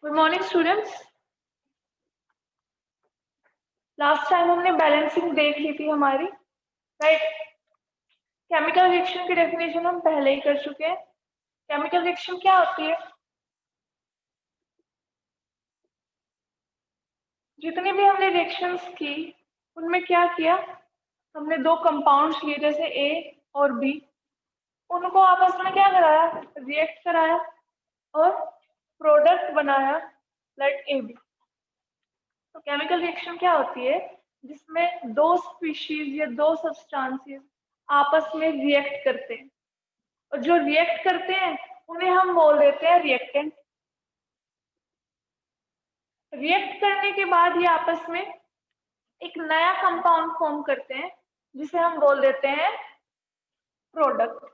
Good morning students. Last time हमने balancing देख ली थी हमारी, राइट। केमिकल रिएक्शन की डेफिनेशन हम पहले ही कर चुके हैं। केमिकल रिएक्शन क्या होती है? जितनी भी हमने रिएक्शंस की उनमें क्या किया, हमने दो कंपाउंड्स लिए जैसे ए और बी, उनको आपस में क्या कराया, रिएक्ट कराया और प्रोडक्ट बनाया, लाइक ए बी। तो केमिकल रिएक्शन क्या होती है, जिसमें दो स्पीशीज या दो सब्सटेंसेस आपस में रिएक्ट करते हैं, और जो रिएक्ट करते हैं उन्हें हम बोल देते हैं रिएक्टेंट। रिएक्ट करने के बाद ये आपस में एक नया कंपाउंड फॉर्म करते हैं जिसे हम बोल देते हैं प्रोडक्ट।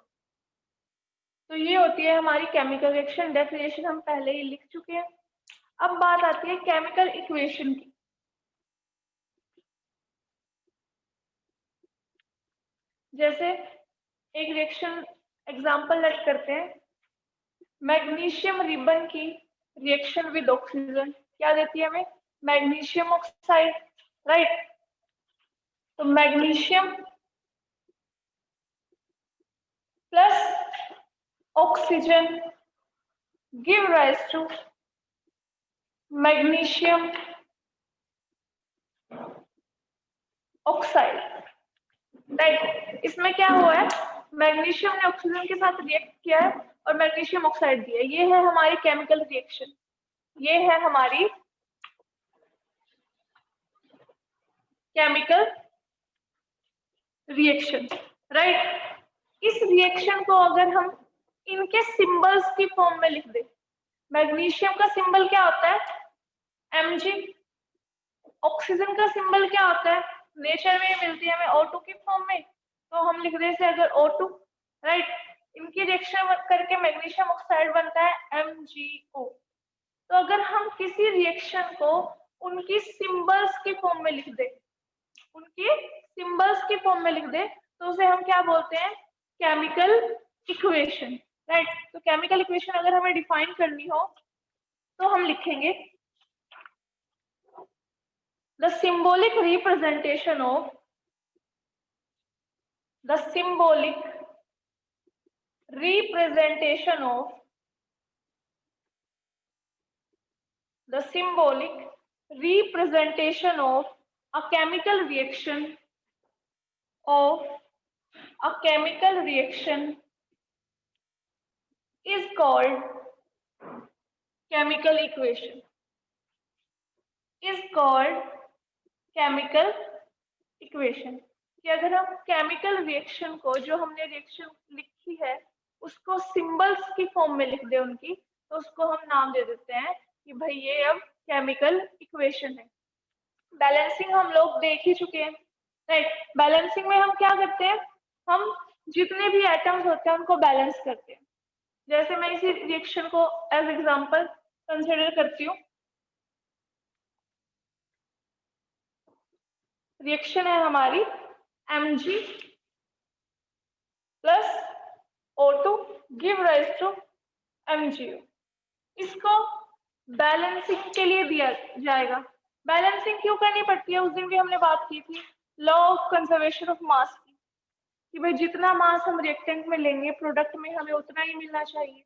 तो ये होती है हमारी केमिकल रिएक्शन। डेफिनेशन हम पहले ही लिख चुके हैं। अब बात आती है केमिकल इक्वेशन की। जैसे एक रिएक्शन एग्जांपल लेट करते हैं, मैग्नीशियम रिबन की रिएक्शन विद ऑक्सीजन क्या देती है हमें, मैग्नीशियम ऑक्साइड, राइट। तो magnesium plus oxygen give rise to magnesium oxide, right. इसमें क्या हुआ है, मैग्नीशियम ने ऑक्सीजन के साथ रिएक्ट किया है और मैग्नीशियम ऑक्साइड दिया है। ये है हमारी केमिकल रिएक्शन, ये है हमारी केमिकल रिएक्शन, राइट। इस रिएक्शन को अगर हम इनके सिंबल्स की फॉर्म में लिख दे, मैग्नीशियम का सिंबल क्या होता है, Mg। ऑक्सीजन का सिंबल क्या होता है, नेचर में मिलती है हमें O2 की फॉर्म में, तो हम लिख दे से अगर O2, राइट। इनकी रिएक्शन करके मैग्नीशियम ऑक्साइड बनता है MgO। तो अगर हम किसी रिएक्शन को उनकी सिंबल्स की फॉर्म में लिख दे, उनकी सिंबल्स की फॉर्म में लिख दे, तो उसे हम क्या बोलते हैं, केमिकल इक्वेशन, राइट। तो केमिकल इक्वेशन अगर हमें डिफाइन करनी हो तो हम लिखेंगे the symbolic representation of the symbolic representation of the symbolic representation of a chemical reaction of a chemical reaction is called chemical equation, is called chemical equation। कि अगर हम केमिकल रिएक्शन को, जो हमने रिएक्शन लिखी है, उसको सिंबल्स की फॉर्म में लिख दे उनकी, तो उसको हम नाम दे देते हैं कि भाई ये अब केमिकल इक्वेशन है। बैलेंसिंग हम लोग देख ही चुके हैं, राइट। बैलेंसिंग में हम क्या करते हैं, हम जितने भी एटम्स होते हैं उनको बैलेंस करते हैं। जैसे मैं इसी रिएक्शन को एज एग्जांपल कंसिडर करती हूँ। रिएक्शन है हमारी Mg plus O2 give rise to MgO। इसको बैलेंसिंग के लिए दिया जाएगा। बैलेंसिंग क्यों करनी पड़ती है, उस दिन भी हमने बात की थी लॉ ऑफ कंजर्वेशन ऑफ मास की, कि भाई जितना मास हम रिएक्टेंट में लेंगे प्रोडक्ट में हमें उतना ही मिलना चाहिए।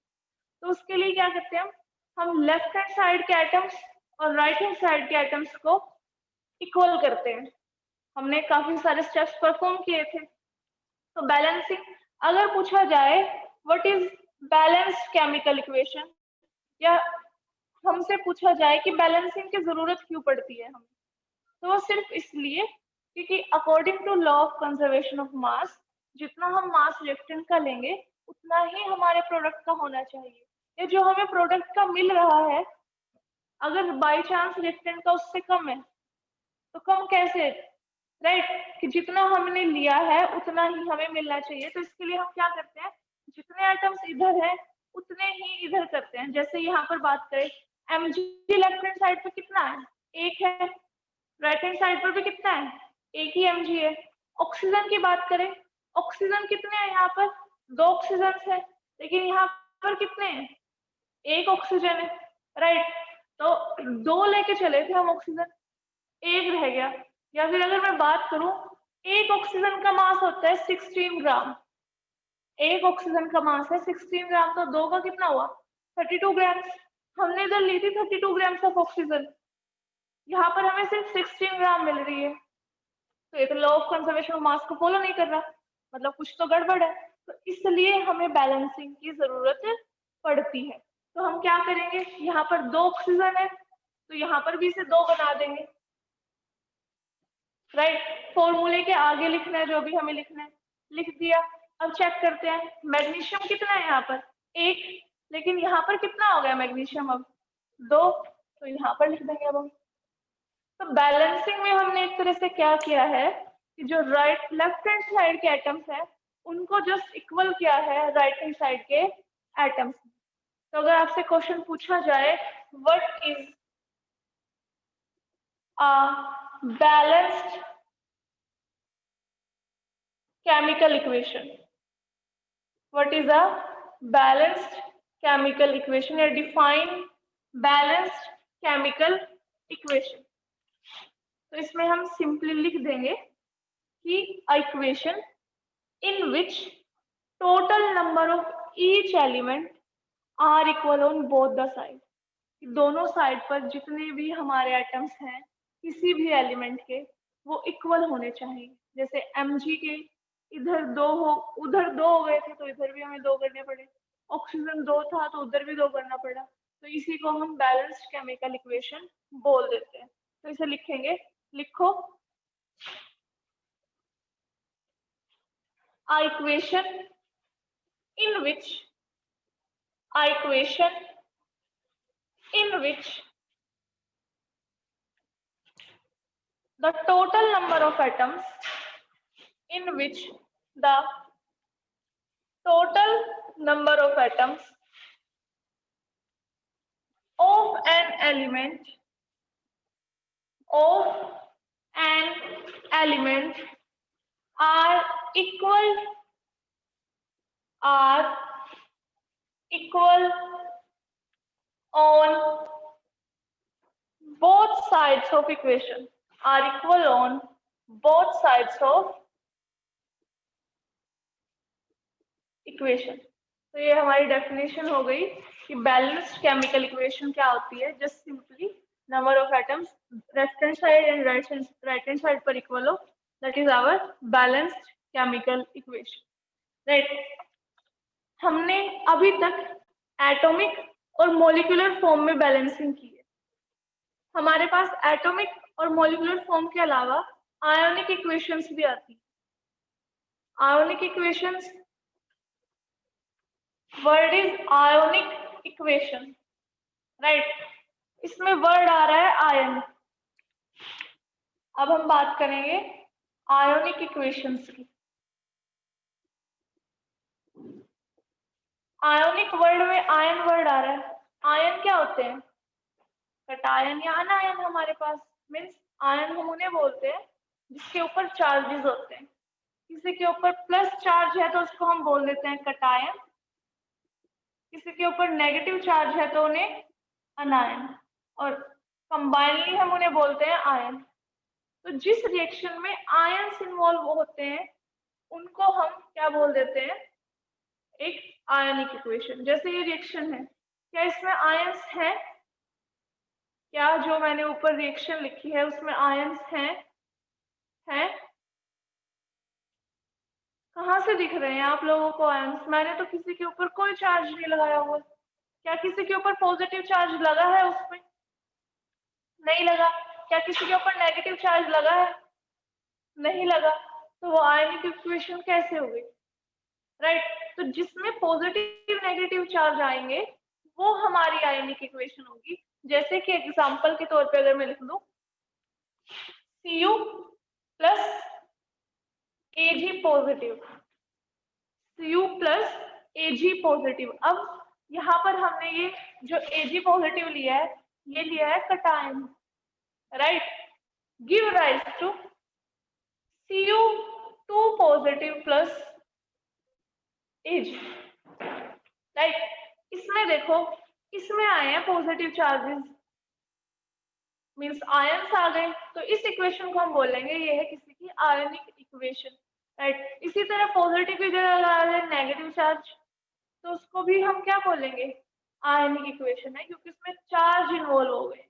तो उसके लिए क्या करते हैं, हम लेफ्ट हैंड साइड के एटम्स और राइट हैंड साइड के एटम्स को इक्वल करते हैं। हमने काफी सारे स्टेप्स परफॉर्म किए थे। तो बैलेंसिंग अगर पूछा जाए what is balanced chemical equation, या हमसे पूछा जाए कि बैलेंसिंग की जरूरत क्यों पड़ती है हमें, तो वो सिर्फ इसलिए क्योंकि according to law of conservation of mass, जितना हम मास रिएक्टेंट का लेंगे उतना ही हमारे प्रोडक्ट का होना चाहिए। ये जो हमें प्रोडक्ट का मिल रहा है, अगर बाई चांस रिएक्टेंट का उससे कम है तो कम कैसे, राइट। कि जितना हमने लिया है उतना ही हमें मिलना चाहिए। तो इसके लिए हम क्या करते हैं, जितने एटम्स इधर है उतने ही इधर करते हैं। जैसे यहाँ पर बात करें, Mg लेफ्ट हैंड साइड पे कितना है, एक है। राइट हैंड साइड पर भी कितना है, एक ही Mg है। ऑक्सीजन की बात करें, ऑक्सीजन कितने हैं यहाँ पर, दो ऑक्सीजन है, लेकिन यहाँ पर कितने हैं, एक ऑक्सीजन है, राइट। तो 2 लेके चले थे हम ऑक्सीजन, 1 रह गया। या फिर अगर मैं बात करूं, एक ऑक्सीजन का मास होता है 16 ग्राम, एक ऑक्सीजन का मास है 16 ग्राम, तो 2 का कितना हुआ 32 ग्राम। हमने इधर ली थी 32 ग्राम ऑफ ऑक्सीजन, यहाँ पर हमें सिर्फ 16 ग्राम मिल रही है, तो ये तो लॉ ऑफ कंजर्वेशन ऑफ मास को फॉलो नहीं कर रहा, मतलब कुछ तो गड़बड़ है। तो इसलिए हमें बैलेंसिंग की जरूरत पड़ती है। तो हम क्या करेंगे, यहाँ पर 2 ऑक्सीजन है तो यहाँ पर भी इसे 2 बना देंगे, राइट। फॉर्मूले के आगे लिखना है जो भी हमें लिखना है, लिख दिया। अब चेक करते हैं मैग्नीशियम कितना है यहाँ पर 1, लेकिन यहाँ पर कितना हो गया मैग्नीशियम अब 2, तो यहाँ पर लिख देंगे अब हम। तो बैलेंसिंग में हमने एक तरह से क्या किया है कि जो लेफ्ट हैंड साइड के एटम्स हैं उनको जस्ट इक्वल किया है राइट हैंड साइड के एटम्स। तो अगर आपसे क्वेश्चन पूछा जाए what is a balanced chemical equation, what is a balanced chemical equation or define balanced chemical equation। तो इसमें हम सिंपली लिख देंगे कि equation in which total number of each element are equal on both the side, दोनों side पर जितने भी हमारे एटम्स हैं किसी भी एलिमेंट के वो इक्वल होने चाहिए। जैसे Mg के इधर 2 हो, उधर 2 हो गए थे तो इधर भी हमें 2 करने पड़े, ऑक्सीजन 2 था तो उधर भी 2 करना पड़ा, तो इसी को हम बैलेंस्ड केमिकल इक्वेशन बोल देते हैं। तो इसे लिखेंगे, लिखो equation in which the total number of atoms in which the total number of atoms of an element are equal on both sides of equation, are equal on both sides of equation. तो ये हमारी definition हो गई कि balanced chemical equation क्या होती है, just simply number of atoms left hand side and right hand side पर इक्वल हो, that is our balanced chemical equation, right. हमने अभी तक एटॉमिक और मॉलिक्यूलर फॉर्म में बैलेंसिंग की है। हमारे पास एटॉमिक और मॉलिक्यूलर फॉर्म के अलावा आयोनिक इक्वेशंस भी आती है। Ionic equations, word is ionic equation, right. इसमें वर्ड आ रहा है आयन। अब हम बात करेंगे आयोनिक इक्वेशंस की। आयोनिक वर्ड में आयन वर्ड आ रहा है। आयन क्या होते हैं, कटायन या अनायन। हमारे पास मीन्स आयन हम उन्हें बोलते हैं जिसके ऊपर चार्जेस होते हैं। किसी के ऊपर प्लस चार्ज है तो उसको हम बोल देते हैं कटायन, किसी के ऊपर नेगेटिव चार्ज है तो उन्हें अनायन, और कंबाइनली हम उन्हें बोलते हैं आयन। तो जिस रिएक्शन में आयंस इन्वॉल्व होते हैं उनको हम क्या बोल देते हैं, एक आयनिक इक्वेशन। जैसे ये रिएक्शन है, क्या इसमें आयंस हैं, क्या जो मैंने ऊपर रिएक्शन लिखी है उसमें आयंस हैं? कहाँ से दिख रहे हैं आप लोगों को आयंस? मैंने तो किसी के ऊपर कोई चार्ज नहीं लगाया हुआ। क्या किसी के ऊपर पॉजिटिव चार्ज लगा है उसमें? नहीं लगा। क्या किसी के ऊपर नेगेटिव चार्ज लगा है? नहीं लगा। तो वो आयनिक इक्वेशन कैसे हो गई, राइट। तो जिसमें पॉजिटिव नेगेटिव चार्ज आएंगे वो हमारी आयनिक इक्वेशन होगी। जैसे कि एग्जांपल के तौर पे अगर मैं लिख दूं Cu plus Ag positive, Cu plus Ag positive. अब यहाँ पर हमने ये जो Ag पॉजिटिव लिया है ये लिया है cation, right. Give rise to Cu2 positive plus Ag, right. इसमें देखो इसमें आए हैं पॉजिटिव चार्जेस, मीन्स आयंस आ गए, तो इस इक्वेशन को हम बोलेंगे ये है किसी की आयनिक इक्वेशन, राइट। इसी तरह पॉजिटिव की जगह लगा रहे नेगेटिव चार्ज, तो उसको भी हम क्या बोलेंगे, आयनिक इक्वेशन है, क्योंकि उसमें चार्ज इन्वॉल्व हो गए,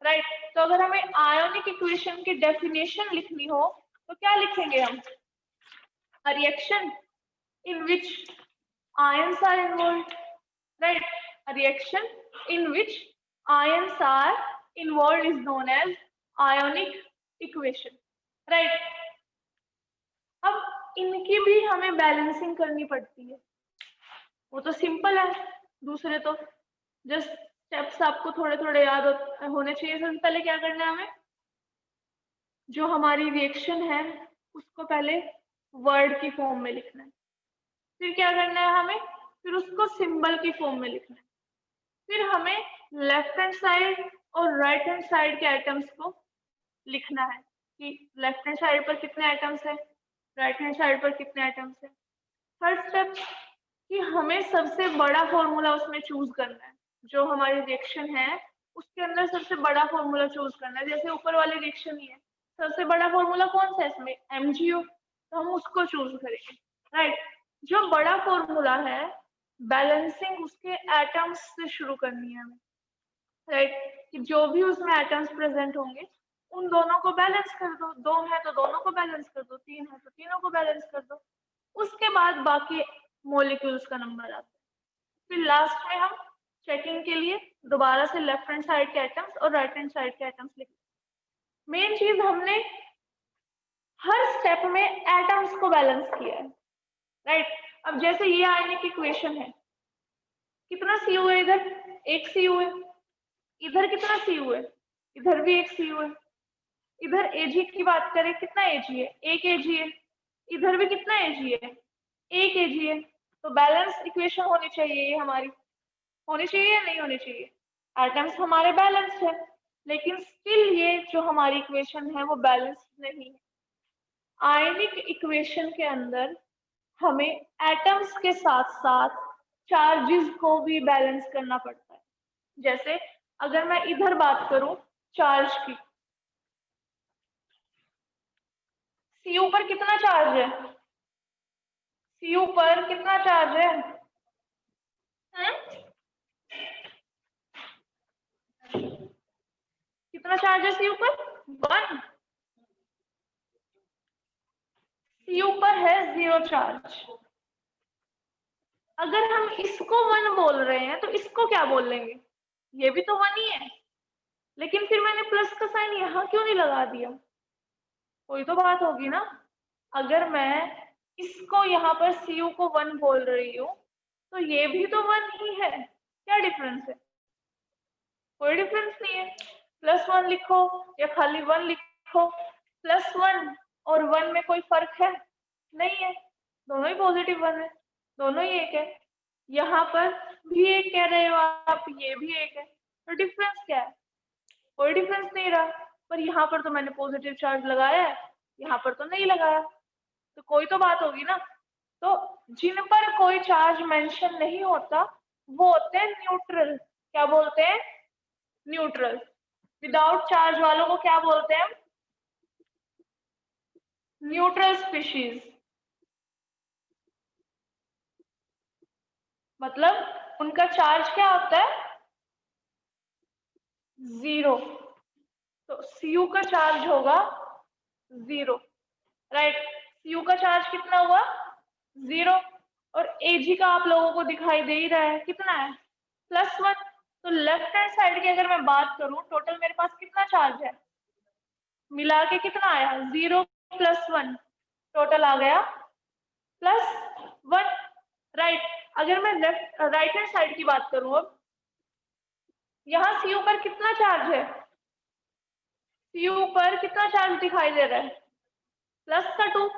राइट। तो अगर हमें आयोनिक इक्वेशन की डेफिनेशन लिखनी हो तो क्या लिखेंगे हम, a reaction in which ions are involved, right? A reaction in which ions are involved is known as ionic equation, right? अब इनकी भी हमें बैलेंसिंग करनी पड़ती है, वो तो सिंपल है, दूसरे तो जस्ट स्टेप्स आपको थोड़े थोड़े याद होने चाहिए। सबसे पहले क्या करना है हमें, जो हमारी रिएक्शन है उसको पहले वर्ड की फॉर्म में लिखना है, फिर क्या करना है हमें, फिर उसको सिंबल की फॉर्म में लिखना है, फिर हमें लेफ्ट हैंड साइड और राइट हैंड साइड के आइटम्स को लिखना है कि लेफ्ट हैंड साइड पर कितने आइटम्स है, राइट हैंड साइड पर कितने आइटम्स है। थर्ड स्टेप कि हमें सबसे बड़ा फॉर्मूला उसमें चूज करना है, जो हमारी रिएक्शन है उसके अंदर सबसे बड़ा फॉर्मूला चूज करना है। जैसे ऊपर वाली रिएक्शन ही है, सबसे बड़ा फॉर्मूला कौन सा है इसमें, MgO, तो हम उसको चूज करेंगे, राइट। जो बड़ा फॉर्मूला है बैलेंसिंग उसके एटम्स से शुरू करनी है हमें, राइट, कि जो भी उसमें एटम्स प्रेजेंट होंगे उन दोनों को बैलेंस कर दो, 2 है तो दोनों को बैलेंस कर दो, 3 है तो तीनों को बैलेंस कर दो, उसके बाद बाकी मॉलिक्यूल्स का नंबर आता है। फिर लास्ट में हम चेकिंग के लिए दोबारा से लेफ्ट हैंड साइड के आइटम्स और राइट हैंड साइड के आइटम्स लिखते हैं। मेन चीज हमने हर स्टेप में एटम्स को बैलेंस किया है, राइट। अब जैसे ये आयनिक इक्वेशन है, कितना CO है इधर, एक CO है, इधर कितना CO है, इधर भी एक CO है, इधर Ag की बात करें कितना Ag है, एक Ag है, इधर भी कितना Ag है, एक Ag है। तो बैलेंस इक्वेशन होनी चाहिए, ये हमारी होनी चाहिए या नहीं होनी चाहिए, एटम्स हमारे बैलेंस्ड है, लेकिन स्टिल ये जो हमारी इक्वेशन है वो बैलेंस्ड नहीं है। आयनिक इक्वेशन के अंदर हमें एटम्स के साथ साथ चार्जेस को भी बैलेंस करना पड़ता है। जैसे अगर मैं इधर बात करूं चार्ज की, सीयू पर कितना चार्ज है, सीयू पर कितना चार्ज है, कितना चार्ज है सीयू पर, 1। सीयू पर है 0 चार्ज। अगर हम इसको 1 बोल रहे हैं तो इसको क्या बोल लेंगे, ये भी तो 1 ही है, लेकिन फिर मैंने प्लस का साइन यहाँ क्यों नहीं लगा दिया, कोई तो बात होगी ना। अगर मैं इसको यहाँ पर सीयू को 1 बोल रही हूँ तो ये भी तो 1 ही है, क्या डिफरेंस है, कोई डिफरेंस नहीं है। +1 लिखो या खाली 1 लिखो, +1 और 1 में कोई फर्क है नहीं है, दोनों ही पॉजिटिव 1 है, दोनों ही एक है। यहाँ पर भी एक कह रहे हो आप, ये भी एक है, तो डिफरेंस क्या है, कोई डिफरेंस नहीं रहा। पर यहाँ पर तो मैंने पॉजिटिव चार्ज लगाया है, यहाँ पर तो नहीं लगाया, तो कोई तो बात होगी ना। तो जिन पर कोई चार्ज मेंशन नहीं होता वो होते हैं न्यूट्रल, क्या बोलते हैं, न्यूट्रल। विदाउट चार्ज वालों को क्या बोलते हैं, न्यूट्रल स्पीशीज। मतलब उनका चार्ज क्या होता है, 0। तो Cu का चार्ज होगा 0, राइट। Cu का चार्ज कितना हुआ, 0, और Ag का आप लोगों को दिखाई दे ही रहा है कितना है, +1। तो लेफ्ट हैंड साइड की अगर मैं बात करूं, टोटल मेरे पास कितना चार्ज है, मिला के कितना आया, 0 + 1, टोटल आ गया +1, राइट। अगर मैं राइट हैंड साइड की बात करूं, अब यहाँ Cu पर कितना चार्ज है, Cu पर कितना चार्ज दिखाई दे रहा है, +2,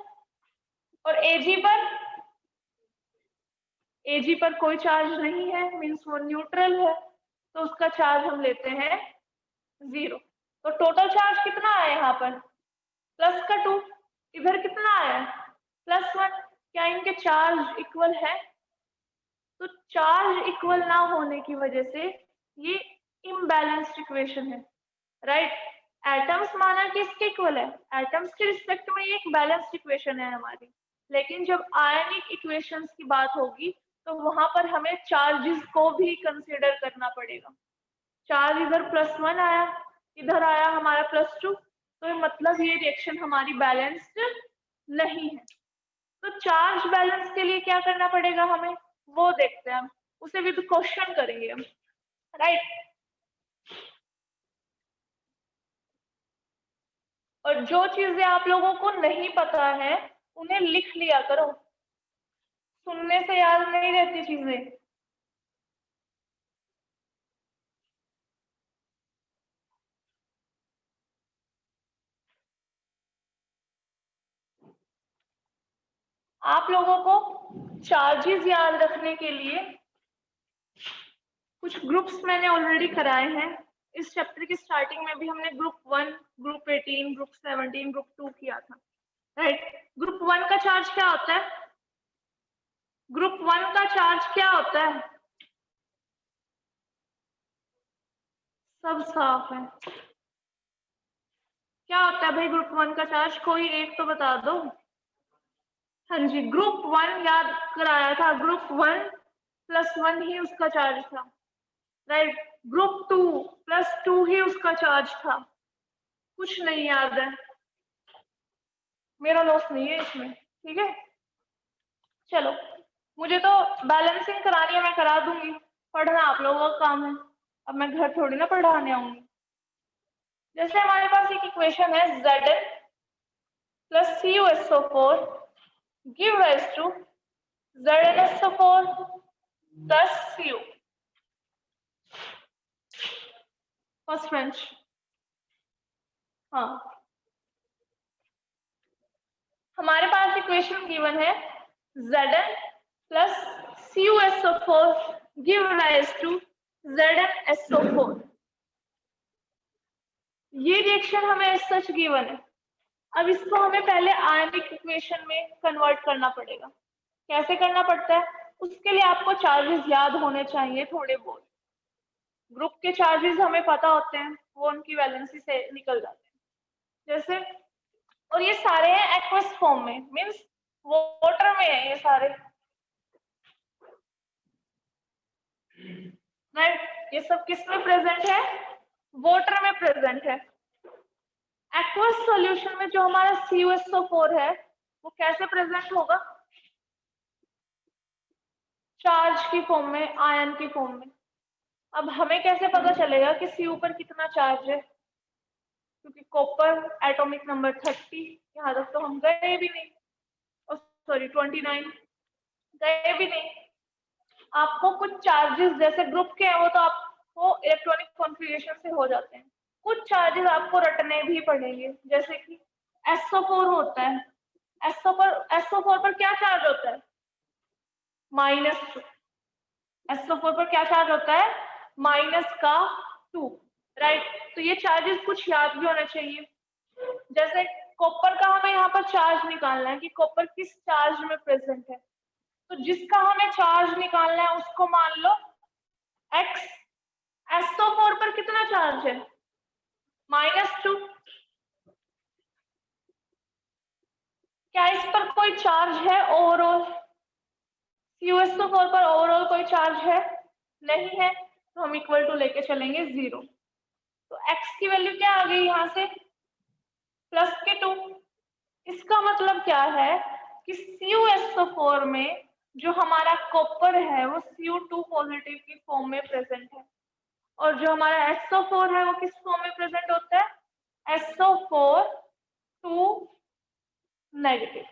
और Ag पर कोई चार्ज नहीं है, मीन्स वो न्यूट्रल है, तो उसका चार्ज हम लेते हैं 0। तो टोटल चार्ज कितना आया यहाँ पर, +2, इधर कितना आया +1, क्या इनके चार्ज इक्वल है, तो चार्ज इक्वल ना होने की वजह से ये इम्बैलेंस्ड इक्वेशन है, राइट। एटम्स माना कि इसके इक्वल है, एटम्स के रिस्पेक्ट में ये एक बैलेंस्ड इक्वेशन है हमारी, लेकिन जब आयनिक इक्वेशंस की बात होगी तो वहां पर हमें चार्जेस को भी कंसीडर करना पड़ेगा। चार्ज इधर +1 आया, इधर आया हमारा +2, तो मतलब ये रिएक्शन हमारी बैलेंस्ड नहीं है। तो चार्ज बैलेंस के लिए क्या करना पड़ेगा हमें, वो देखते हैं हम, उसे विद क्वेश्चन करेंगे हम, राइट। और जो चीजें आप लोगों को नहीं पता है उन्हें लिख लिया करो, सुनने से याद नहीं रहती चीजें। आप लोगों को चार्जेस याद रखने के लिए कुछ ग्रुप्स मैंने ऑलरेडी कराए हैं। इस चैप्टर की स्टार्टिंग में भी हमने ग्रुप 1, ग्रुप 18, ग्रुप 17, ग्रुप 2 किया था, राइट। ग्रुप 1 का चार्ज क्या होता है, ग्रुप 1 का चार्ज क्या होता है, सब साफ है। क्या होता है भाई ग्रुप 1 का चार्ज, कोई एक तो बता दो। हाँ जी, ग्रुप 1 याद कराया था, ग्रुप 1 +1 ही उसका चार्ज था, राइट। ग्रुप 2 +2 ही उसका चार्ज था। कुछ नहीं याद है, मेरा लॉस नहीं है इसमें, ठीक है। चलो, मुझे तो बैलेंसिंग करानी है, मैं करा दूंगी, पढ़ना आप लोगों का काम है, अब मैं घर थोड़ी ना पढ़ाने आऊंगी। जैसे हमारे पास एक इक्वेशन है Zn + CuSO4 give rise to ZnSO4 + Cu। First bench, हाँ, हमारे पास इक्वेशन गिवन है Zn + CuSO4 give rise to ZnSO4। ये रिएक्शन हमें सच गिवन है। अब इसको हमें पहले आयनिक इक्वेशन में कन्वर्ट करना पड़ेगा। कैसे करना पड़ता है, उसके लिए आपको चार्जेस याद होने चाहिए थोड़े बहुत। ग्रुप के चार्जेस हमें पता होते हैं, वो उनकी वैलेंसी से निकल जाते हैं जैसे, और ये सारे हैं एक्वस फॉर्म में, मींस वाटर में है ये सारे, राइट। ये सब किस में प्रेजेंट है, वाटर में प्रेजेंट है। एक्वस सॉल्यूशन में जो हमारा CuSO4 है वो कैसे प्रेजेंट होगा, चार्ज की फॉर्म में, आयन की फॉर्म में। अब हमें कैसे पता चलेगा कि Cu पर कितना चार्ज है, क्योंकि कॉपर एटॉमिक नंबर 30, यहाँ तक तो हम गए भी नहीं, सॉरी 29 गए भी नहीं। आपको कुछ चार्जेस जैसे ग्रुप के हैं वो तो आपको इलेक्ट्रॉनिक कॉन्फ़िगरेशन से हो जाते हैं, कुछ चार्जेस आपको रटने भी पड़ेंगे, जैसे कि SO4 होता है, SO4 पर क्या चार्ज होता है, -2। SO4 पर क्या चार्ज होता है, -2, राइट। तो ये चार्जेस कुछ याद भी होना चाहिए। जैसे कॉपर का हमें यहाँ पर चार्ज निकालना है कि कॉपर किस चार्ज में प्रेजेंट है, तो जिसका हमें चार्ज निकालना है उसको मान लो X। SO4 पर कितना चार्ज है, -2। क्या इस पर कोई चार्ज है ओवरऑल, CuSO4 पर ओवरऑल कोई चार्ज है, नहीं है, तो हम इक्वल टू लेके चलेंगे 0। तो X की वैल्यू क्या आ गई यहाँ से, +2। इसका मतलब क्या है कि CuSO4 में जो हमारा कॉपर है वो Cu2 पॉजिटिव की फॉर्म में प्रेजेंट है, और जो हमारा SO4 है वो किस फॉर्म में प्रेजेंट होता है, SO4 2 नेगेटिव।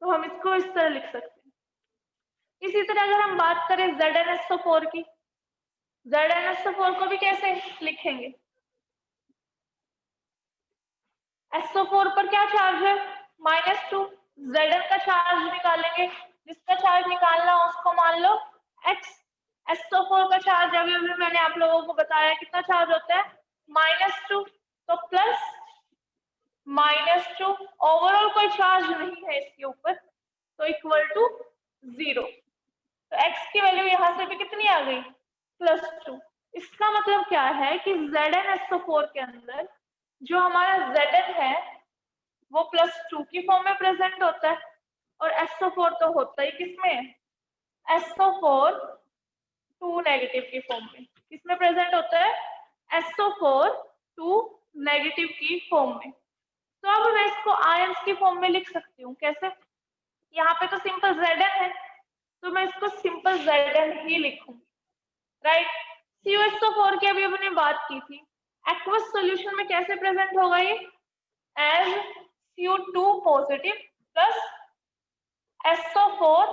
तो हम इसको इस तरह लिख सकते हैं। इसी तरह अगर हम बात करें ZnSO4 की, ZnSO4 को भी कैसे लिखेंगे, SO4 पर क्या चार्ज है, -2। Zn का चार्ज निकालेंगे, जिसका चार्ज निकालना हो उसको मान लो X। SO4 का चार्ज अभी मैंने आप लोगों को बताया कितना चार्ज होता है, -2, तो +-2, ओवरऑल कोई चार्ज नहीं है इसके ऊपर, तो इक्वल टू 0। तो X की वैल्यू यहाँ से भी कितनी आ गई, +2। इसका मतलब क्या है कि ZnSO4 के अंदर जो हमारा Zn है वो +2 की फॉर्म में प्रेजेंट होता है, और SO4 तो होता ही किसमें, SO4 2 नेगेटिव की फॉर्म में। किसमें प्रेजेंट होता है, SO4 2 नेगेटिव की फॉर्म में। तो अब मैं इसको आयंस की फॉर्म में लिख सकती हूँ। कैसे, यहाँ पे तो सिंपल Zn है, तो मैं इसको सिंपल Zn ही लिखूंगी, राइट। CuSO4 की अभी हमने बात की थी, एक्वस सॉल्यूशन में कैसे प्रेजेंट होगा ये, as Cu2 positive plus SO4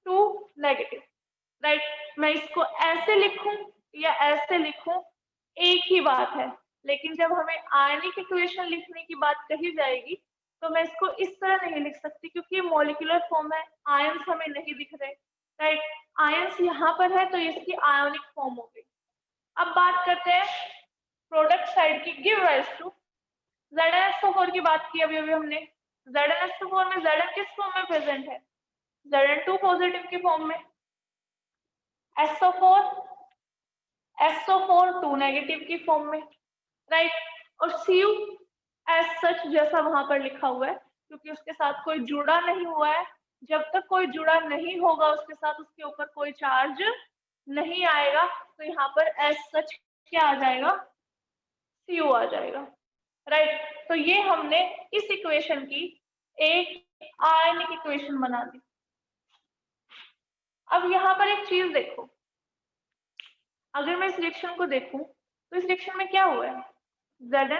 2 negative, right. मैं इसको ऐसे लिखूं या ऐसे लिखूं एक ही बात है, लेकिन जब हमें आयनिक इक्वेशन लिखने की बात कही जाएगी तो मैं इसको इस तरह नहीं लिख सकती, क्योंकि ये मॉलिक्यूलर फॉर्म है, आयंस हमें नहीं दिख रहे, राइट। आयंस यहाँ पर है तो इसकी आयोनिक फॉर्म हो गई। अब बात करते हैं प्रोडक्ट साइड की, गिव राइज टू ZnSO4 की बात की अभी हमने। ZnSO4 में Zn किस फॉर्म में प्रेजेंट है, Zn2 पॉजिटिव की फॉर्म में, SO4 2 नेगेटिव की फॉर्म में, राइट। और Cu एज सच जैसा वहां पर लिखा हुआ है, क्योंकि उसके साथ कोई जुड़ा नहीं हुआ है, जब तक कोई जुड़ा नहीं होगा उसके साथ उसके ऊपर कोई चार्ज नहीं आएगा, तो यहाँ पर एज सच क्या आ जाएगा, Cu आ जाएगा, राइट। तो ये हमने इस इक्वेशन की एक आयनिक इक्वेशन बना दी। अब यहाँ पर एक चीज देखो, अगर मैं इस रिएक्शन को देखूं तो इस रिएक्शन में क्या हुआ है, Zn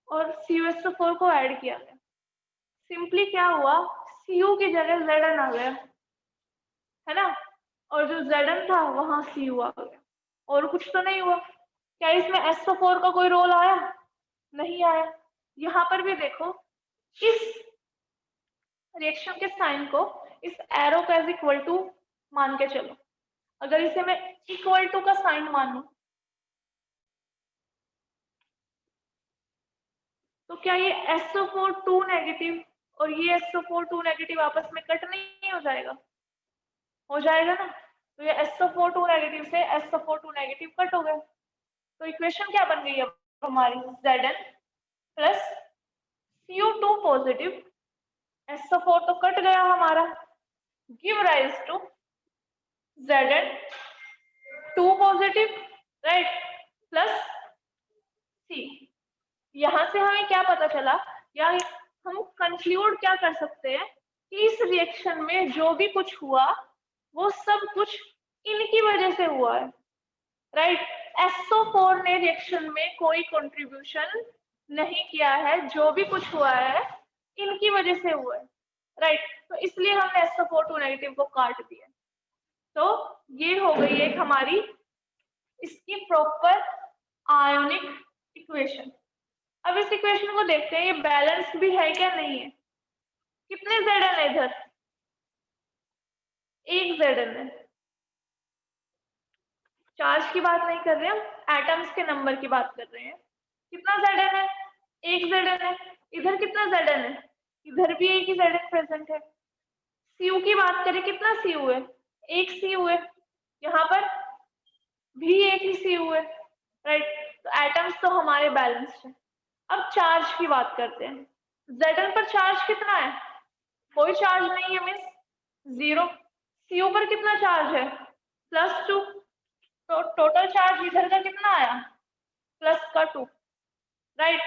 और CuSO4 को ऐड किया गया, सिंपली क्या हुआ, Cu की जगह Zn आ गया, है ना, और जो Zn था वहां Cu आ गया, और कुछ तो नहीं हुआ। क्या इसमें SO4 का कोई रोल आया, नहीं आया। यहाँ पर भी देखो, इस रिएक्शन के साइन को इस एरो का इज इक्वल टू मान के चलो, अगर इसे मैं इक्वल टू का साइन मानूं तो क्या ये SO4 2 नेगेटिव और ये SO4 2 नेगेटिव आपस में कट नहीं हो जाएगा, हो जाएगा ना। तो ये SO4 2 नेगेटिव से SO4 2 नेगेटिव कट हो गए, तो इक्वेशन क्या बन गई अब हमारी, Zn plus Cu2 positive, SO4 तो कट गया हमारा, give rise to Zn 2 positive, right, plus C। यहाँ से हमें क्या पता चला, या हम कंक्लूड क्या कर सकते हैं कि इस रिएक्शन में जो भी कुछ हुआ वो सब कुछ इनकी वजह से हुआ है, राइट। SO4 ने रिएक्शन में कोई कंट्रीब्यूशन नहीं किया है, जो भी कुछ हुआ है इनकी वजह से हुआ है, राइट। तो इसलिए हमने SO4 2 नेगेटिव को काट दिया। तो ये हो गई एक हमारी इसकी प्रॉपर आयोनिक इक्वेशन। अब इस इक्वेशन को देखते हैं, ये बैलेंस भी है क्या नहीं है। कितने Zn है इधर, एक Zn है, चार्ज की बात नहीं कर रहे हम, एटम्स के नंबर की बात कर रहे हैं। कितना Zn है, एक Zn है। इधर कितना Zn है, इधर भी एक ही Zn प्रेजेंट है। Cu की बात करें, कितना Cu है, एक Cu है, यहाँ पर भी एक ही Cu है, राइट। तो एटम्स तो हमारे बैलेंस्ड है। अब चार्ज की बात करते हैं, Zn पर चार्ज कितना है, कोई चार्ज नहीं है, मीन्स 0। Cu पर कितना चार्ज है, +2, तो टोटल चार्ज इधर का कितना आया, +2, राइट।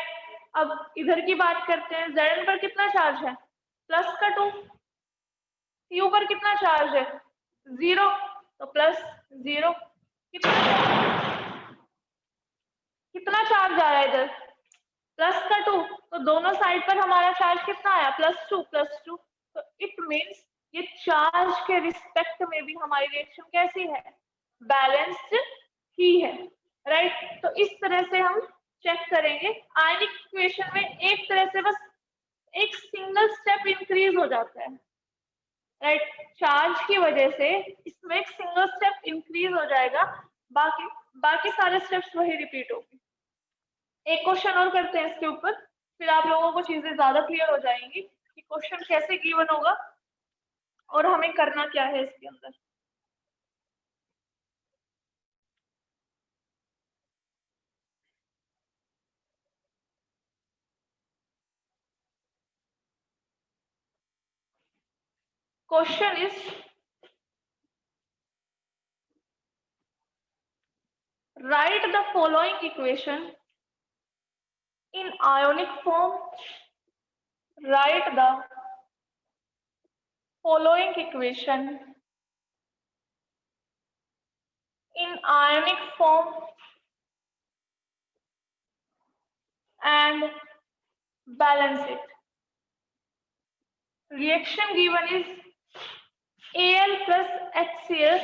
अब इधर की बात करते हैं, Zn पर कितना चार्ज है, +2, Cu पर कितना चार्ज है, 0, तो +0। कितना चार्ज आ रहा है इधर, +2, तो दोनों साइड पर हमारा चार्ज कितना आया, +2। तो इट मीन्स ये चार्ज के रिस्पेक्ट में भी हमारी रिएक्शन कैसी है, बैलेंस्ड ही है, राइट। तो इस तरह से हम चेक करेंगे। आयनिक इक्वेशन में एक तरह से बस एक सिंगल स्टेप इंक्रीज हो जाता है, राइट। चार्ज की वजह से इसमें एक सिंगल स्टेप इंक्रीज हो जाएगा, बाकी सारे स्टेप्स वही रिपीट होंगे। एक क्वेश्चन और करते हैं इसके ऊपर, फिर आप लोगों को चीजें ज्यादा क्लियर हो जाएंगी कि क्वेश्चन कैसे गिवन होगा और हमें करना क्या है इसके अंदर। Question is write the following equation in ionic form. Write the following equation in ionic form and balance it. Reaction given is Al plus HCl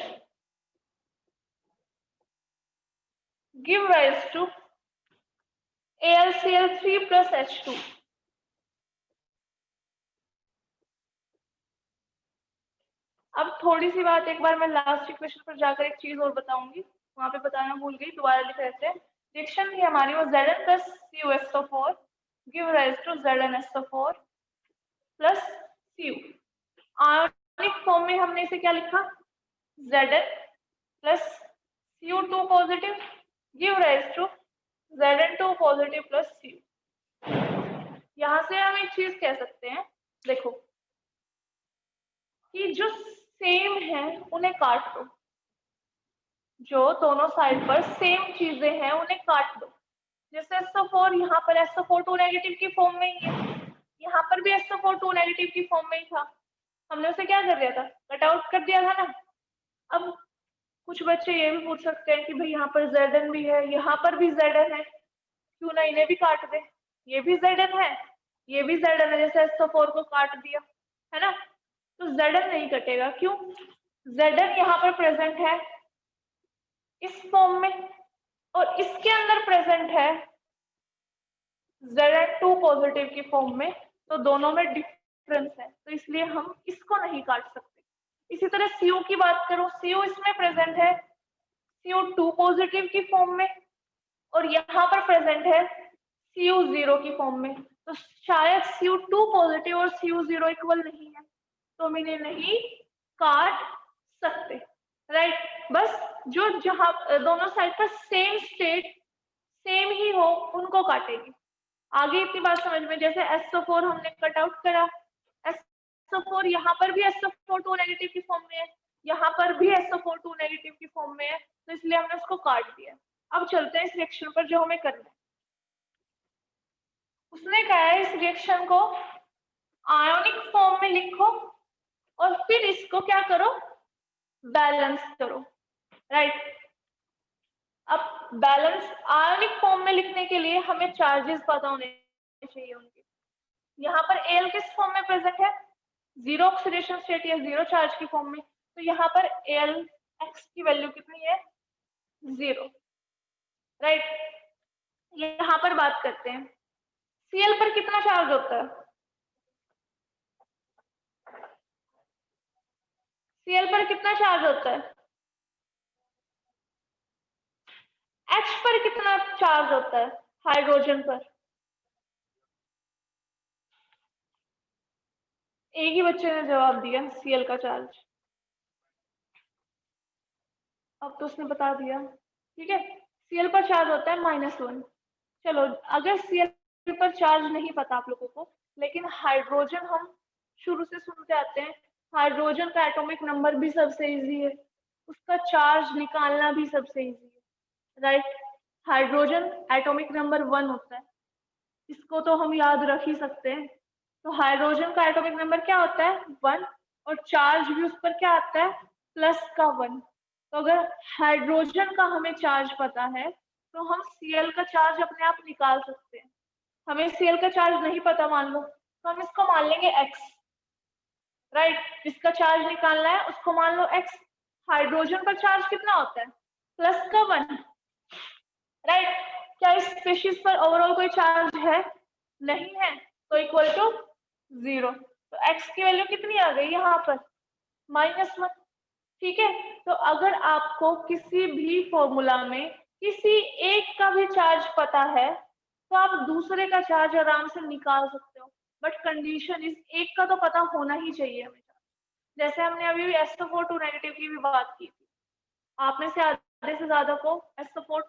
give rise to AlCl3 plus H2. अब थोड़ी सी बात एक बार मैं last equation पर जाकर एक चीज और बताऊंगी, वहां पे बताना भूल गई, दोबारा लिख लेते हैं। रिएक्शन थी हमारी वो Zn plus CuSO4 give rise to ZnSO4 plus Cu। Ionic form में हमने इसे क्या लिखा, Zn plus Cu2 positive give rise to Zn2 positive plus Cu। यहां से हम एक चीज कह सकते हैं, देखो कि जो सेम है उन्हें काट दो, जो दोनों साइड पर सेम चीजें हैं उन्हें काट दो। जैसे SO4 यहाँ पर SO4 2 नेगेटिव की फॉर्म में ही है, यहाँ पर भी SO4 2 नेगेटिव की फॉर्म में ही था, हमने उसे क्या कर दिया था, कट आउट कर दिया था ना। अब कुछ बच्चे ये भी पूछ सकते हैं कि भाई यहाँ पर Zn भी है, यहाँ पर भी Zn है, क्यों ना इन्हें भी काट दे, ये भी Zn है, ये भी Zn है, जैसे SO4 को काट दिया है ना। तो Zn नहीं कटेगा, क्यों, Zn यहाँ पर प्रेजेंट है इस फॉर्म में और इसके अंदर प्रेजेंट है Zn2 पॉजिटिव की फॉर्म में, तो दोनों में डिफरेंस है, तो इसलिए हम इसको नहीं काट सकते। इसी तरह Cu की बात करो, Cu इसमें प्रेजेंट है Cu2 पॉजिटिव की फॉर्म में और यहाँ पर प्रेजेंट है Cu0 की फॉर्म में, तो शायद Cu2 पॉजिटिव और Cu0 इक्वल नहीं है, तो हम इन्हें नहीं काट सकते, राइट। बस जो जहां दोनों साइड पर सेम स्टेट सेम ही हो उनको काटेगी। आगे इतनी बात समझ में, जैसे SO4 हमने कट आउट करा, SO4 यहाँ पर भी SO4 2 नेगेटिव की फॉर्म में है, यहाँ पर भी SO4 2 नेगेटिव की फॉर्म में है, तो इसलिए हमने उसको काट दिया। अब चलते हैं इस रिएक्शन पर जो हमें करना है। उसने कहा है इस रिएक्शन को आयोनिक फॉर्म में लिखो और फिर इसको क्या करो, बैलेंस करो, राइट। अब बैलेंस आयोनिक फॉर्म में लिखने के लिए हमें चार्जेस पता होने चाहिए उनके। यहाँ पर Al किस फॉर्म में प्रेजेंट है, जीरो ऑक्सीडेशन स्टेट या जीरो चार्ज की फॉर्म में, तो यहाँ पर Alx की वैल्यू कितनी है, 0, राइट। यहाँ पर बात करते हैं Cl पर कितना चार्ज होता है, Cl पर कितना चार्ज होता है, H पर कितना चार्ज होता है, हाइड्रोजन पर। एक ही बच्चे ने जवाब दिया Cl का चार्ज, अब तो उसने बता दिया, ठीक है। Cl पर चार्ज होता है -1। चलो अगर Cl पर चार्ज नहीं पता आप लोगों को, लेकिन हाइड्रोजन हम शुरू से सुनते आते हैं, हाइड्रोजन का एटॉमिक नंबर भी सबसे इजी है, उसका चार्ज निकालना भी सबसे इजी है, राइट। हाइड्रोजन एटॉमिक नंबर 1 होता है, इसको तो हम याद रख ही सकते हैं। तो हाइड्रोजन का एटॉमिक नंबर क्या होता है, 1, और चार्ज भी उस पर क्या आता है, +1। तो अगर हाइड्रोजन का हमें चार्ज पता है तो हम Cl का चार्ज अपने आप निकाल सकते हैं। हमें Cl का चार्ज नहीं पता मान लो, तो हम इसको मान लेंगे x, राइट। जिसका चार्ज निकालना है उसको मान लो x। हाइड्रोजन पर चार्ज कितना होता है, +1, राइट। क्या इस स्पीशीज पर ओवरऑल कोई चार्ज है, नहीं है, तो इक्वल टू 0। तो x की वैल्यू कितनी आ गई यहाँ पर, -1, ठीक है। तो अगर आपको किसी भी फॉर्मूला में किसी एक का भी चार्ज पता है तो आप दूसरे का चार्ज आराम से निकाल सकते हो, बट कंडीशन इस एक का तो पता होना ही चाहिए हमें। जैसे हमने अभी भी SO4 2 नेगेटिव की भी बात की थी, आप में से आधे से ज्यादा को SO4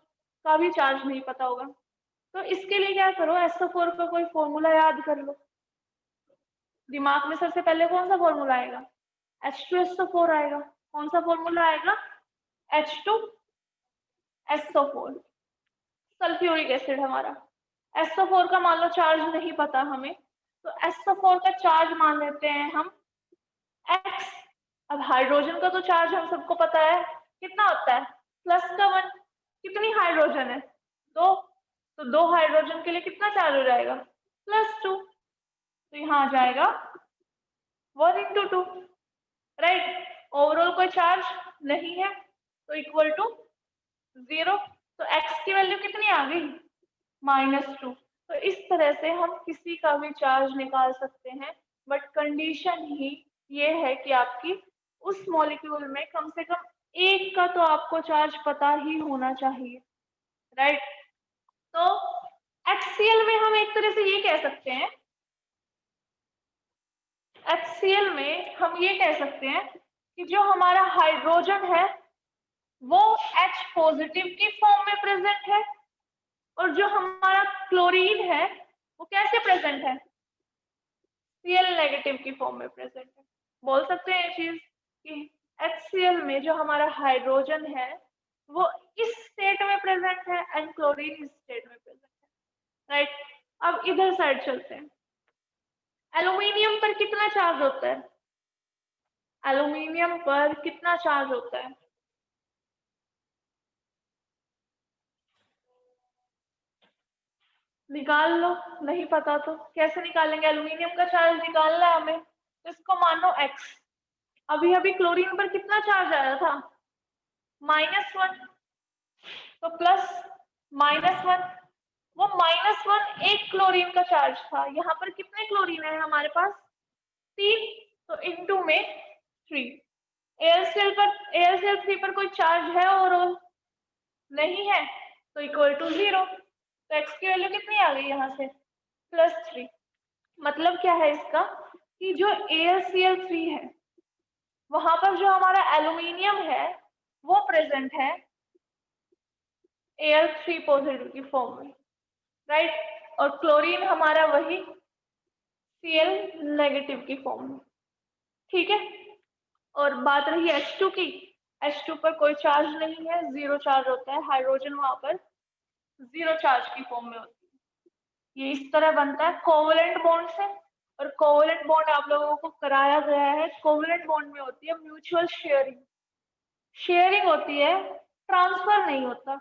का भी चार्ज नहीं पता होगा, तो इसके लिए क्या करो, SO4 का कोई फॉर्मूला याद कर लो। दिमाग में सबसे पहले कौन सा फॉर्मूला आएगा, H2SO4 आएगा। कौन सा फॉर्मूला आएगा? H2SO4, सल्फ्यूरिक एसिड हमारा। SO4 का मान लो चार्ज नहीं पता हमें, तो SO4 का चार्ज मान लेते हैं हम X। अब हाइड्रोजन का तो चार्ज हम सबको पता है, कितना होता है? +1। कितनी हाइड्रोजन है? 2। तो 2 हाइड्रोजन के लिए कितना चार्ज हो जाएगा? +2। तो यहाँ आ जाएगा 1 × 2, राइट। ओवरऑल कोई चार्ज नहीं है, तो इक्वल टू 0। तो x की वैल्यू कितनी आ गई? -2। तो इस तरह से हम किसी का भी चार्ज निकाल सकते हैं, बट कंडीशन ही ये है कि आपकी उस मॉलिक्यूल में कम से कम एक का तो आपको चार्ज पता ही होना चाहिए, राइट। तो HCl में हम एक तरह से ये कह सकते हैं, HCl में हम ये कह सकते हैं कि जो हमारा हाइड्रोजन है वो H पॉजिटिव की फॉर्म में प्रेजेंट है, और जो हमारा क्लोरीन है वो कैसे प्रेजेंट है? Cl नेगेटिव की फॉर्म में प्रेजेंट है। बोल सकते हैं ये चीज कि HCl में जो हमारा हाइड्रोजन है वो इस स्टेट में प्रेजेंट है एंड क्लोरीन इस स्टेट में प्रेजेंट है, राइट। अब इधर साइड चलते हैं। एल्यूमिनियम पर कितना चार्ज होता है? एल्यूमिनियम पर कितना चार्ज होता है? निकाल लो, नहीं पता तो कैसे निकालेंगे? एल्यूमिनियम का चार्ज निकालना है हमें, तो इसको मानो x। अभी अभी क्लोरीन पर कितना चार्ज आया था? -1। तो प्लस -1, वो -1 एक क्लोरीन का चार्ज था। यहाँ पर कितने क्लोरीन है हमारे पास? 3। तो इनटू में 3। AlCl3 पर कोई चार्ज है और नहीं है, तो इक्वल टू 0। तो x की वैल्यू कितनी आ गई यहाँ से? +3। मतलब क्या है इसका कि जो AlCl3 है वहां पर जो हमारा एल्यूमिनियम है वो प्रेजेंट है Al3 पॉजिटिव की फॉर्म में, राइट। और क्लोरीन हमारा वही Cl नेगेटिव की फॉर्म में, ठीक है। और बात रही H2 की, H2 पर कोई चार्ज नहीं है, 0 चार्ज होता है। हाइड्रोजन वहां पर 0 चार्ज की फॉर्म में होती है। ये इस तरह बनता है कोवलेंट बॉन्ड से, और कोवलेंट बॉन्ड आप लोगों को कराया गया है। कोवलेंट बॉन्ड में होती है म्यूचुअल शेयरिंग। शेयरिंग होती है, ट्रांसफर नहीं होता।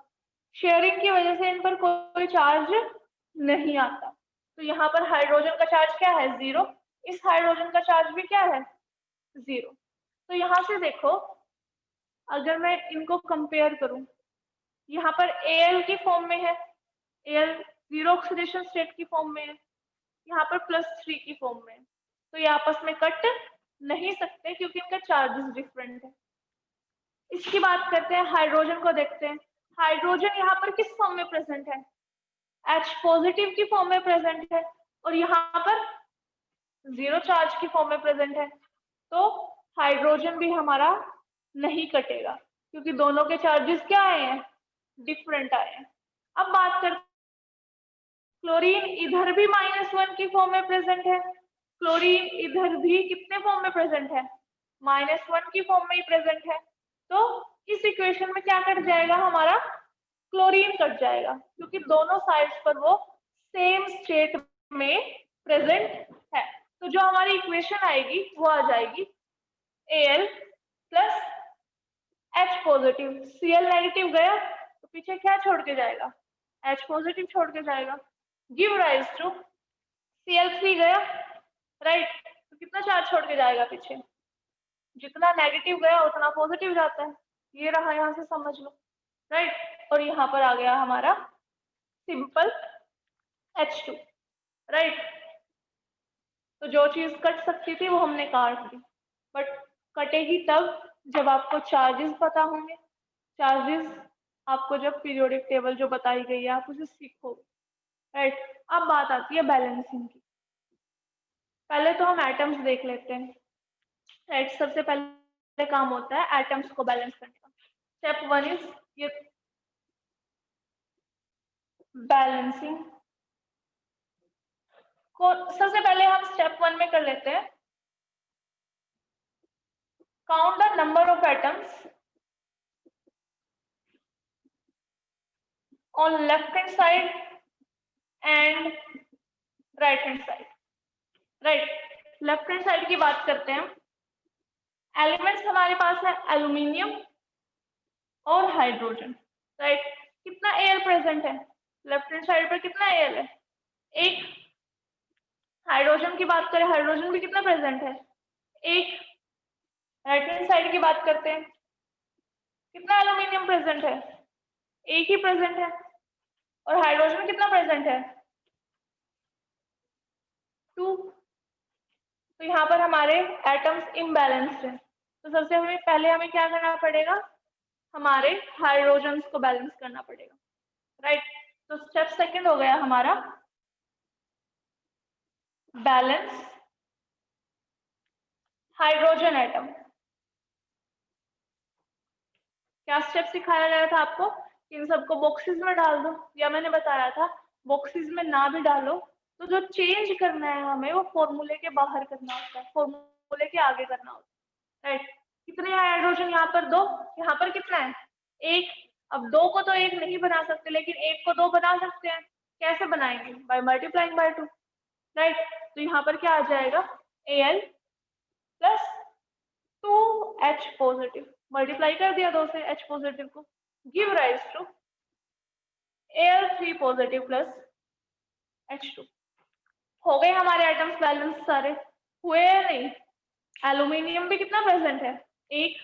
शेयरिंग की वजह से इन पर कोई चार्ज नहीं आता। तो यहाँ पर हाइड्रोजन का चार्ज क्या है? 0। इस हाइड्रोजन का चार्ज भी क्या है? 0। तो यहाँ से देखो, अगर मैं इनको कंपेयर करूं, यहाँ पर Al की फॉर्म में है, Al 0 ऑक्सीडेशन स्टेट की फॉर्म में है, यहाँ पर +3 की फॉर्म में है। तो ये आपस में कट नहीं सकते क्योंकि इनका चार्जेस डिफरेंट है। इसकी बात करते हैं, हाइड्रोजन को देखते हैं। हाइड्रोजन यहाँ पर किस फॉर्म में प्रेजेंट है? H पॉजिटिव की फॉर्म में प्रेजेंट है, और यहाँ पर 0 चार्ज की फॉर्म में प्रेजेंट है। तो हाइड्रोजन भी हमारा नहीं कटेगा क्योंकि दोनों के चार्जेस क्या आए हैं? डिफरेंट आए हैं। अब बात करते हैं, क्लोरीन इधर भी -1 की फॉर्म में प्रेजेंट है, क्लोरीन इधर भी कितने फॉर्म में प्रेजेंट है? -1 की फॉर्म में ही प्रेजेंट है। तो इस इक्वेशन में क्या कट जाएगा हमारा? क्लोरीन कट जाएगा, क्योंकि दोनों साइड्स पर वो सेम स्टेट में प्रेजेंट है। तो जो हमारी इक्वेशन आएगी वो आ जाएगी Al plus H positive. Cl negative गया तो पीछे क्या छोड़ के जाएगा? H पॉजिटिव छोड़ के जाएगा। गिव राइज टू Cl3 गया, राइट। तो कितना चार्ज छोड़ के जाएगा पीछे? जितना नेगेटिव गया उतना पॉजिटिव जाता है। ये रहा, यहाँ से समझ लो, राइट। और यहाँ पर आ गया हमारा सिंपल H2, राइट। तो जो चीज कट सकती थी वो हमने काट दी, बट कटेगी तब जब आपको चार्जेस पता होंगे। चार्जेस आपको जब पीरियोडिक टेबल जो बताई गई है आप उसे सीखोगे, राइट। अब बात आती है बैलेंसिंग की। पहले तो हम एटम्स देख लेते हैं, राइट। सबसे पहले काम होता है एटम्स को बैलेंस करने का। स्टेप 1 इज ये बैलेंसिंग को सबसे पहले हम स्टेप 1 में कर लेते हैं count the number of atoms on left hand side and right hand side. Right, left hand side की बात करते हैं। एलिमेंट्स हमारे पास है एल्यूमिनियम और हाइड्रोजन। राइट, कितना एयर प्रेजेंट है लेफ्ट हैंड साइड पर? कितना एयर है? एक। हाइड्रोजन की बात करें, हाइड्रोजन भी कितना प्रेजेंट है? एक। राइट हैंड साइड की बात करते हैं, कितना एल्यूमिनियम प्रेजेंट है? एक ही प्रेजेंट है। और हाइड्रोजन कितना प्रेजेंट है? 2। तो यहाँ पर हमारे एटम्स इम्बैलेंस्ड है। तो सबसे हमें क्या करना पड़ेगा? हमारे हाइड्रोजन्स को बैलेंस करना पड़ेगा। राइट, तो स्टेप सेकंड हो गया हमारा बैलेंस हाइड्रोजन एटम। क्या स्टेप सिखाया गया था आपको? इन सबको बॉक्सेस में डाल दो, या मैंने बताया था बॉक्सेस में ना भी डालो तो जो चेंज करना है हमें वो फॉर्मूले के बाहर करना होता है, फॉर्मूले के आगे करना होता है। राइट, कितने हाइड्रोजन यहाँ पर? 2। यहाँ पर कितना है? 1। अब 2 को तो 1 नहीं बना सकते, लेकिन 1 को 2 बना सकते हैं। कैसे बनाएंगे? By multiplying by 2। राइट, तो यहाँ पर क्या आ जाएगा? Al plus 2H positive, multiply कर दिया 2 से H पॉजिटिव को, give rise to Al3 positive plus H2। हो गए हमारे एटम्स बैलेंस सारे? हुए या नहीं? एल्यूमिनियम भी कितना प्रेजेंट है? 1।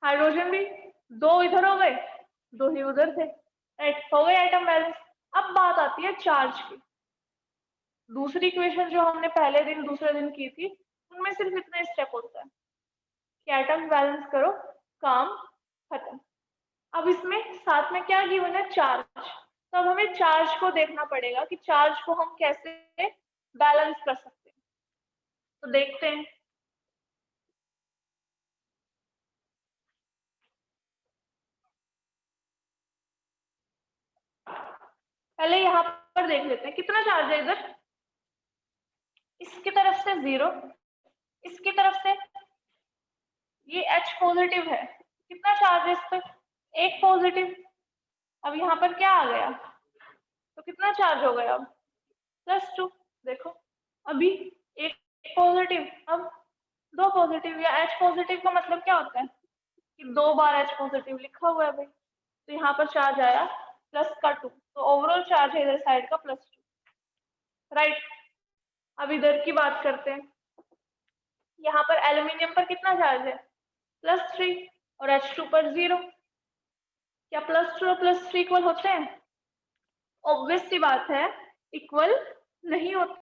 हाइड्रोजन भी 2 इधर हो गए, 2 ही उधर थे। राइट, हो गए एटम बैलेंस। अब बात आती है चार्ज की। दूसरी इक्वेशन जो हमने दूसरे दिन की थी, उनमें सिर्फ इतना स्टेप होता है कि एटम्स बैलेंस करो, काम खत्म। अब इसमें साथ में क्या गिवन है? चार्ज। तो अब हमें चार्ज को देखना पड़ेगा कि चार्ज को हम कैसे बैलेंस कर सकते हैं। तो देखते हैं। पहले यहाँ पर देख लेते हैं कितना चार्ज है इधर। इसकी तरफ से 0, इसकी तरफ से ये H पॉजिटिव है। कितना चार्ज है इस पर? 1 पॉजिटिव। अब यहाँ पर क्या आ गया? तो कितना चार्ज हो गया? अब +2। देखो, अभी 1 पॉजिटिव, अब 2 पॉजिटिव। या H पॉजिटिव का मतलब क्या होता है कि 2 बार H पॉजिटिव लिखा हुआ है भाई। तो यहाँ पर चार्ज आया +2, तो ओवरऑल चार्ज है इधर साइड का +2। राइट, अब इधर की बात करते हैं। यहाँ पर एल्यूमिनियम पर कितना चार्ज है? +3 और H2 पर 0। क्या +2 और +3 इक्वल होते हैं? ऑब्वियस सी बात है, इक्वल नहीं होते।